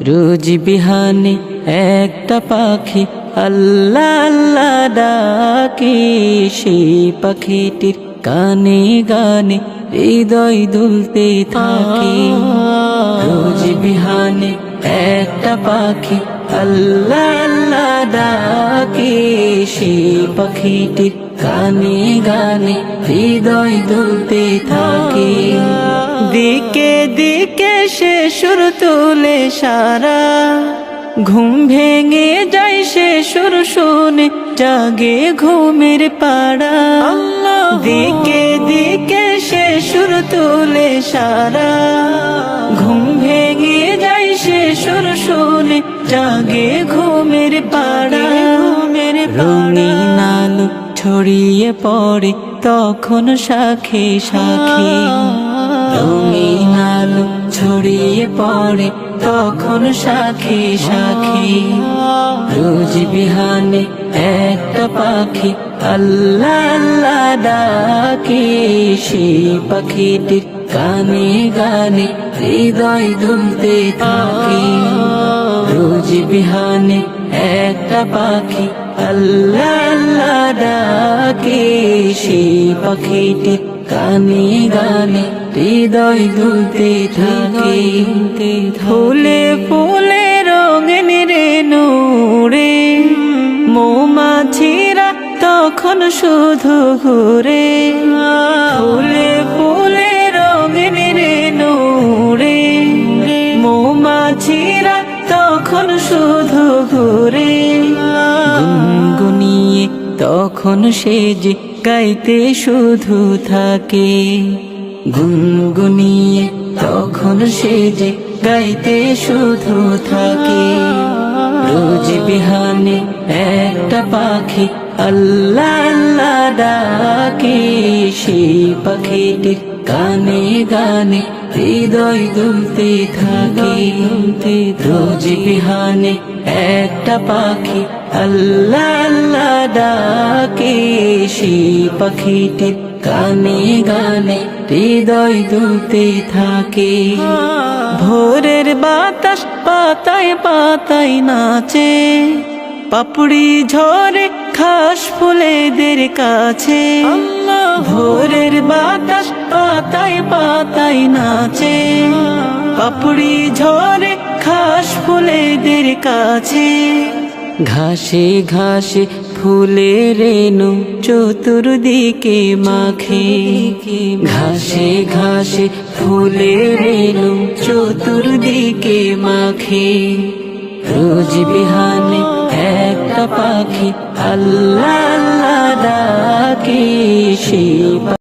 রোজ বিহানে একটা পাখি আল্লাহ আল্লাহ ডাকে, সেই পাখিটির গানে গানে হৃদয় দুলতে থাকে। রোজ বিহানে একটা পাখি আল্লাহ আল্লাহ ডাকে, সেই পাখিটির গানে গানে হৃদয় দুলতে থাকে। দিকে দিকে সে সুর তুলে সারা, ঘুম ভেঙে যায় সে সুর শুনে জাগে ঘুমের পাড়া। দিকে দিকে সে সুর তুলে সারা, ঘুম ভেঙে যায় সে সুর শুনে জাগে ঘুমের পাড়া। রঙিন আলো ছড়িয়ে পড়ে তখন শাখে শাখে, রঙিন আলো ছড়িয়ে পড়ে তখন শাখে শাখে। রোজ বিহানে একটা পাখি আল্লাহ আল্লাহ ডাকে, সেই পাখিটির গানে গানে হৃদয় দুলতে থাকে। রোজ বিহানে একটা পাখি আল্লাহ আল্লাহ ডাকে, সেই পাখিটির গানে গানে হৃদয় দুলতে থাকে। ফুলে ফুলে রঙিন রেণু রে, মৌমাছিরা তখন শুধু ঘুরে। ফুলে ফুলে রঙিন রেণু রে, মৌমাছিরা তখন শুধু ঘুরে। গুনগুনিয়ে তখন সে যে গাইতে শুধু থাকে, গুনগুনিয়ে তখন সে যে গাইতে শুধু থাকে। রোজ বিহানে একটা পাখি আল্লাহ আল্লাহ ডাকে, সেই পাখিটির গানে গানে হৃদয় দুলতে থাকে। রোজ বিহানে একটা পাখি আল্লাহ আল্লাহ ডাকে, সেই পাখিটির গানে গানে হৃদয় দুলতে থাকে। ভোরের বাতাস পাতায় পাতায় নাচে, পাপড়ি ঝরে ঘাস ফুলেদের কাছে। ভোরের বাতাস পাতায় পাতায় নাচে, পাপড়ি ঝরে ঘাস ফুলেদের কাছে। ঘাসে ঘাসে ফুলের রেণু চতুর্দিকে মাখে, ঘাসে ঘাসে ফুলের রেণু চতুর্দিকে মাখে। রোজ বিহানে একটা পাখি আল্লাহ আল্লাহ ডাকে, সেই